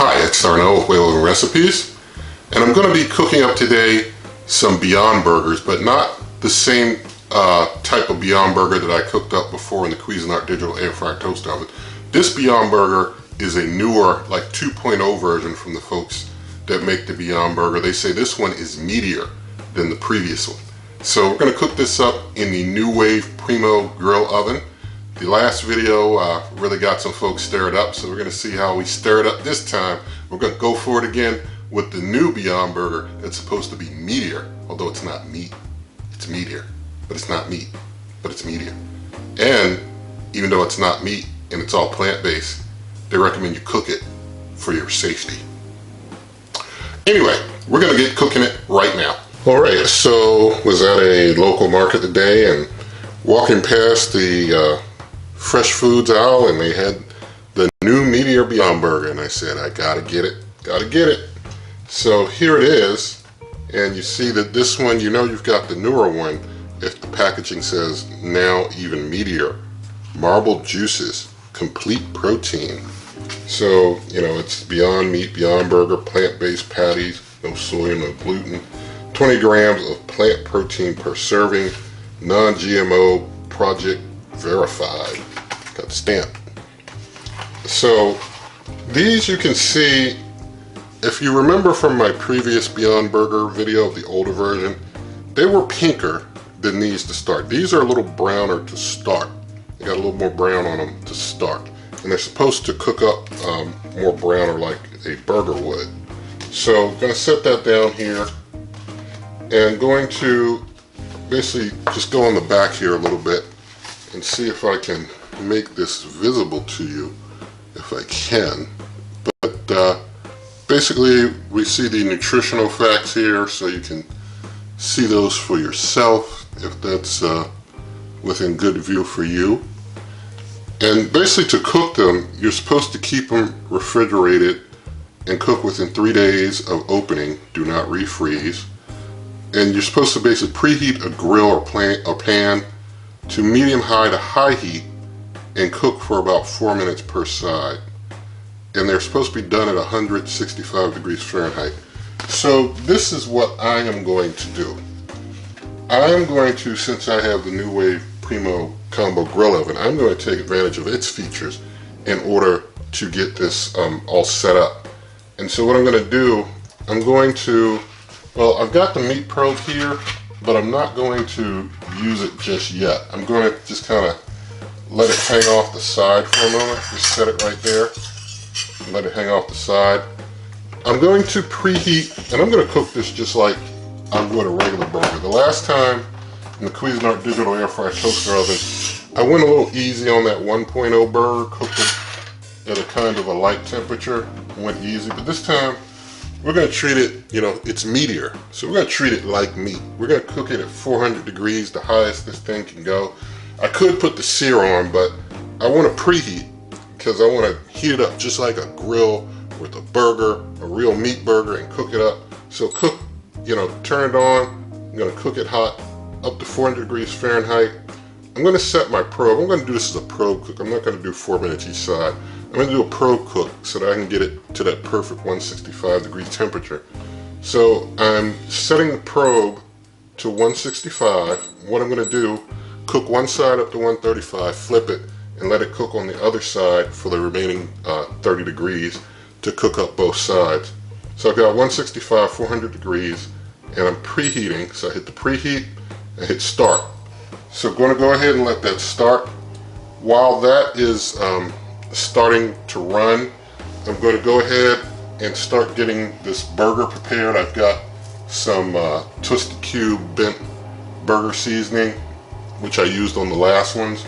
Hi, it's NuWave Oven Recipes, and I'm going to be cooking up today some Beyond Burgers, but not the same type of Beyond Burger that I cooked up before in the Cuisinart Digital Air Fryer Toast Oven. This Beyond Burger is a newer, like 2.0 version from the folks that make the Beyond Burger. They say this one is meatier than the previous one. So we're going to cook this up in the NuWave Primo Grill Oven. The last video really got some folks stirred up, so we're going to see how we stir it up this time. We're going to go for it again with the new Beyond Burger that's supposed to be meatier, although it's not meat. It's meatier, but it's not meat, but it's meatier. And even though it's not meat and it's all plant-based, they recommend you cook it for your safety. Anyway, we're going to get cooking it right now. Alright, so was at a local market today and walking past the fresh foods aisle, and they had the new Meatier Beyond Burger, and I said, I gotta get it, gotta get it. So here it is, and you see that this one, you know you've got the newer one if the packaging says now even meatier. Marbled juices, complete protein. So, you know, it's Beyond Meat, Beyond Burger, plant-based patties, no soy, no gluten, 20 grams of plant protein per serving, non-GMO, project verified. Got the stamp. So these you can see, if you remember from my previous Beyond Burger video, the older version, they were pinker than these to start. These are a little browner to start. They got a little more brown on them to start. And they're supposed to cook up more browner like a burger would. So I'm going to set that down here and going to basically just go on the back here a little bit and see if I can make this visible to you, if I can. But basically we see the nutritional facts here, so you can see those for yourself if that's within good view for you. And basically to cook them, you're supposed to keep them refrigerated and cook within 3 days of opening. Do not refreeze. And you're supposed to basically preheat a grill or pan to medium-high to high heat and cook for about 4 minutes per side. And they're supposed to be done at 165 degrees Fahrenheit. So this is what I am going to do. I am going to, since I have the NuWave Primo Combo Grill Oven, I'm going to take advantage of its features in order to get this all set up. And so what I'm going to do, I'm going to, well, I've got the meat probe here, but I'm not going to use it just yet. I'm going to just kind of let it hang off the side for a moment. Just set it right there. Let it hang off the side. I'm going to preheat, and I'm going to cook this just like I would a regular burger. The last time in the Cuisinart Digital Air Fryer Toaster Oven, I went a little easy on that 1.0 burger, cooked it at a kind of a light temperature, went easy. But this time, we're going to treat it, you know, it's meatier. So we're going to treat it like meat. We're going to cook it at 400 degrees, the highest this thing can go. I could put the sear on, but I want to preheat because I want to heat it up just like a grill with a burger, a real meat burger, and cook it up. So cook, you know, turn it on. I'm going to cook it hot up to 400 degrees Fahrenheit. I'm going to set my probe. I'm going to do this as a probe cook. I'm not going to do 4 minutes each side. I'm going to do a probe cook so that I can get it to that perfect 165 degree temperature. So I'm setting the probe to 165. What I'm going to do, cook one side up to 135, flip it, and let it cook on the other side for the remaining 30 degrees to cook up both sides. So I've got 165, 400 degrees, and I'm preheating. So I hit the preheat and hit start. So I'm going to go ahead and let that start. While that is starting to run, I'm going to go ahead and start getting this burger prepared. I've got some Twisted Cube bent burger seasoning, which I used on the last ones.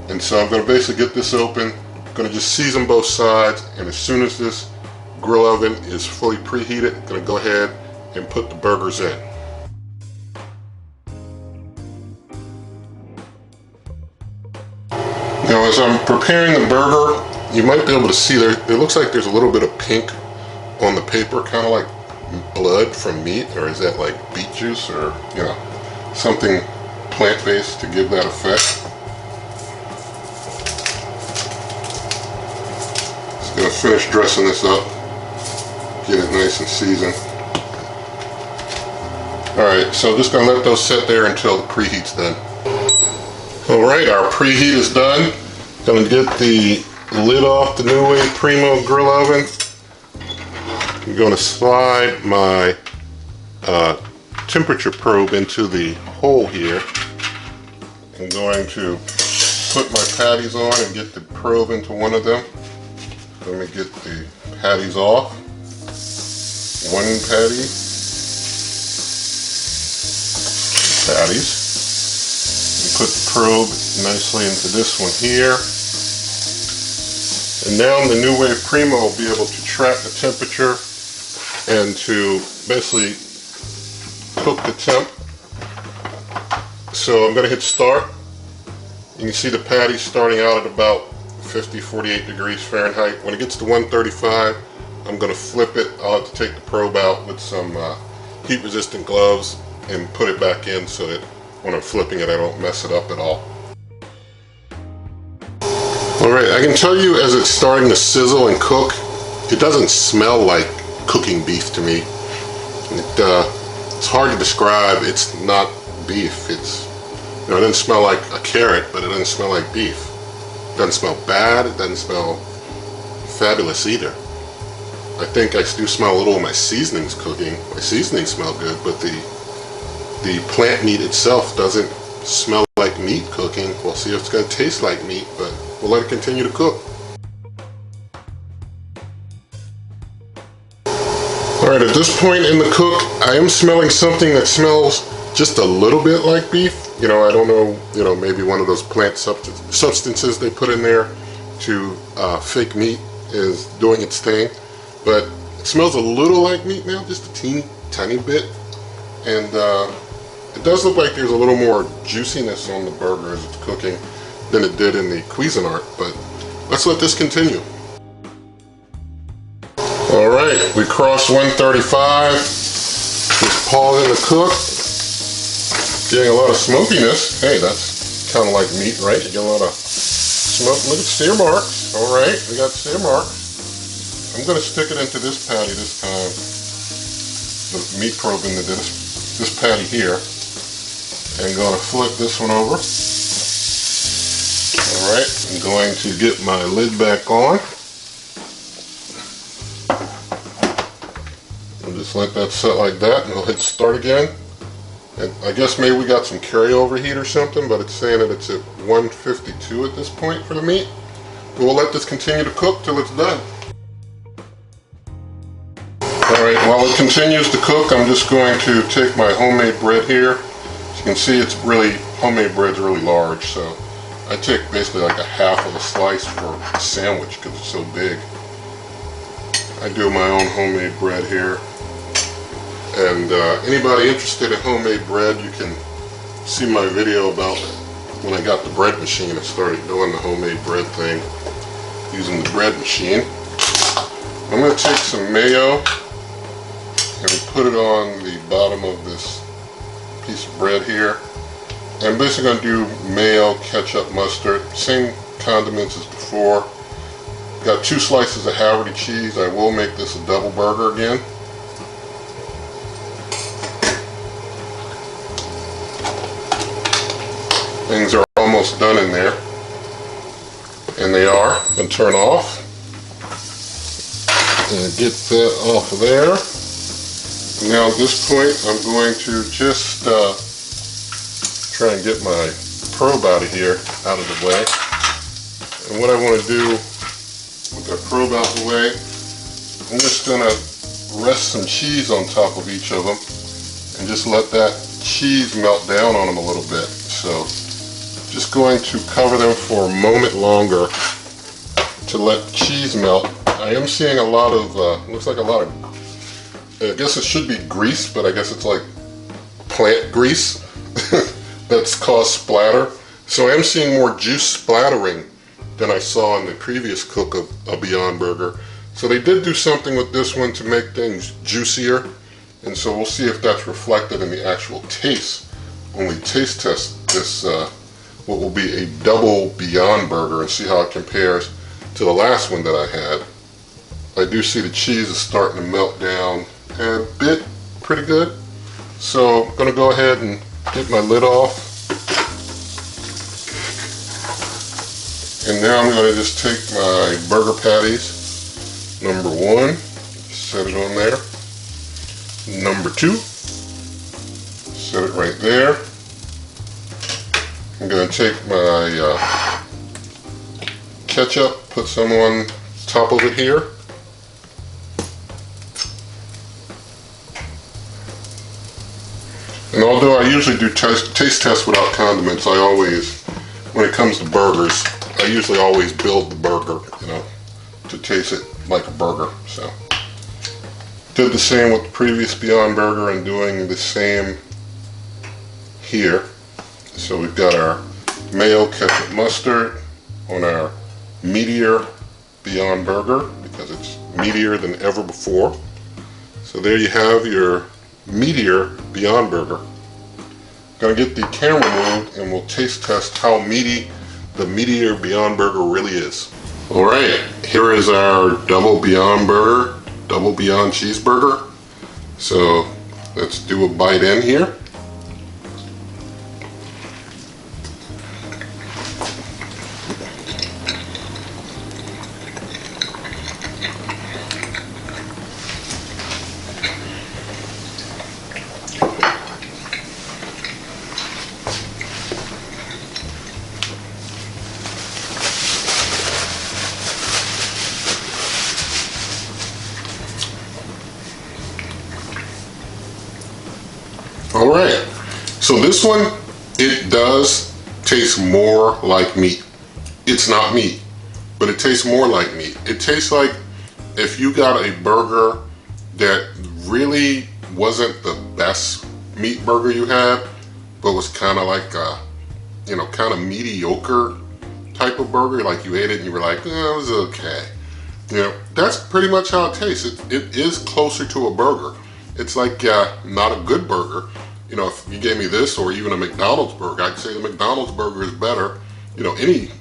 And so I'm going to basically get this open. I'm going to just season both sides, and as soon as this grill oven is fully preheated, I'm going to go ahead and put the burgers in. Now as I'm preparing the burger, you might be able to see there, it looks like there's a little bit of pink on the paper, kind of like blood from meat, or is that like beet juice, or, you know, something plant-based to give that effect. Just gonna finish dressing this up. get it nice and seasoned. Alright, so just gonna let those sit there until the preheat's done. Alright, our preheat is done. Gonna get the lid off the NuWave Primo Grill Oven. I'm gonna slide my temperature probe into the hole here. I'm going to put my patties on and get the probe into one of them. Let me get the patties off. One patty. Patties. And put the probe nicely into this one here. And now the NuWave Primo will be able to track the temperature and to basically cook the temp. So I'm going to hit start. You can see the patties starting out at about 48 degrees Fahrenheit. When it gets to 135, I'm going to flip it. I'll have to take the probe out with some heat resistant gloves and put it back in so that when I'm flipping it I don't mess it up at all. Alright, I can tell you as it's starting to sizzle and cook, it doesn't smell like cooking beef to me. It's hard to describe. It's not beef. It's, you know, it doesn't smell like a carrot, but it doesn't smell like beef. It doesn't smell bad. It doesn't smell fabulous either. I think I do smell a little of my seasonings cooking. My seasonings smell good, but the plant meat itself doesn't smell like meat cooking. We'll see if it's going to taste like meat, but we'll let it continue to cook. Alright, at this point in the cook, I am smelling something that smells just a little bit like beef. You know, I don't know, you know, maybe one of those plant substances they put in there to fake meat is doing its thing. But it smells a little like meat now, just a teeny tiny bit. And it does look like there's a little more juiciness on the burger as it's cooking than it did in the Cuisinart, but let's let this continue. Alright, we crossed 135. Just pausing the cook. Getting a lot of smokiness. Hey, that's kind of like meat, right? You get a lot of smoke. Look at sear marks. Alright, we got sear marks. I'm going to stick it into this patty this time. The meat probe into this patty here. And going to flip this one over. Alright, I'm going to get my lid back on. And just let that set like that, and we'll hit start again. And I guess maybe we got some carryover heat or something, but it's saying that it's at 152 at this point for the meat. But we'll let this continue to cook till it's done. Alright, while it continues to cook, I'm just going to take my homemade bread here. As you can see, it's really, homemade bread's really large, so I take basically like a half of a slice for a sandwich because it's so big. I do my own homemade bread here. And anybody interested in homemade bread, you can see my video about when I got the bread machine and started doing the homemade bread thing using the bread machine. I'm going to take some mayo and put it on the bottom of this piece of bread here. I'm basically going to do mayo, ketchup, mustard, same condiments as before. Got 2 slices of Haverty cheese. I will make this a double burger again. Things are almost done in there. And they are. And turn off. And get that off of there. Now at this point I'm going to just try and get my probe out of here, out of the way. And what I want to do with the probe out of the way, I'm just going to rest some cheese on top of each of them and just let that cheese melt down on them a little bit. So just going to cover them for a moment longer to let cheese melt. I am seeing a lot of, looks like a lot of, I guess it should be grease, but I guess it's like plant grease that's caused splatter. So I am seeing more juice splattering than I saw in the previous cook of a Beyond Burger. So they did do something with this one to make things juicier, and so we'll see if that's reflected in the actual taste when we taste test this, what will be a double Beyond Burger, and see how it compares to the last one that I had. I do see the cheese is starting to melt down a bit, pretty good. So I'm going to go ahead and get my lid off. And now I'm going to just take my burger patties. Number 1, set it on there. Number 2, set it right there. I'm going to take my ketchup, put some on top of it here. And although I usually do taste tests without condiments, I always, when it comes to burgers, I usually always build the burger, you know, to taste it like a burger. So, did the same with the previous Beyond Burger and doing the same here. So we've got our mayo, ketchup, mustard on our Meatier Beyond Burger because it's meatier than ever before. So there you have your Meatier Beyond Burger. I'm going to get the camera moved and we'll taste test how meaty the Meatier Beyond Burger really is. Alright, here is our double Beyond Burger, double Beyond Cheeseburger. So let's do a bite in here. Alright, so this one, it does taste more like meat. It's not meat, but it tastes more like meat. It tastes like if you got a burger that really wasn't the best meat burger you had, but was kind of like a, you know, kind of mediocre type of burger, like you ate it and you were like, oh, it was okay. You know, that's pretty much how it tastes. It is closer to a burger. It's like not a good burger. You know, if you gave me this or even a McDonald's burger, I'd say the McDonald's burger is better. You know, any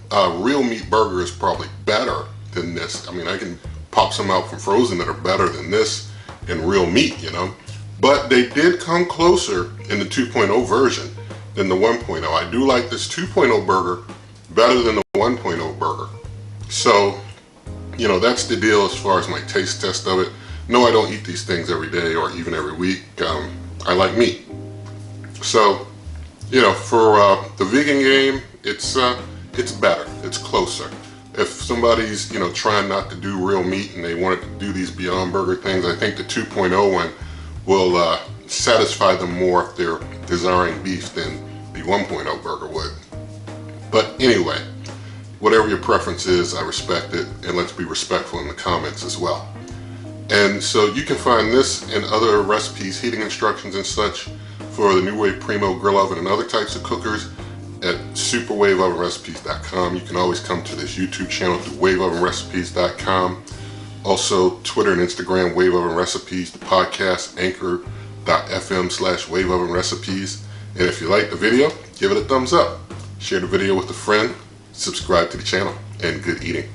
real meat burger is probably better than this. I mean, I can pop some out from frozen that are better than this in real meat, you know. But they did come closer in the 2.0 version than the 1.0. I do like this 2.0 burger better than the 1.0 burger. So, you know, that's the deal as far as my taste test of it. No, I don't eat these things every day or even every week. I like meat. So, you know, for the vegan game, it's better. It's closer. If somebody's, you know, trying not to do real meat and they wanted to do these Beyond Burger things, I think the 2.0 one will satisfy them more if they're desiring beef than the 1.0 burger would. But anyway, whatever your preference is, I respect it, and let's be respectful in the comments as well. And so you can find this and other recipes, heating instructions and such for the NuWave Primo Grill Oven and other types of cookers at superwaveovenrecipes.com. You can always come to this YouTube channel through waveovenrecipes.com. Also Twitter and Instagram, Wave Oven Recipes, the podcast, anchor.fm/waveovenrecipes. And if you like the video, give it a thumbs up. Share the video with a friend, subscribe to the channel, and good eating.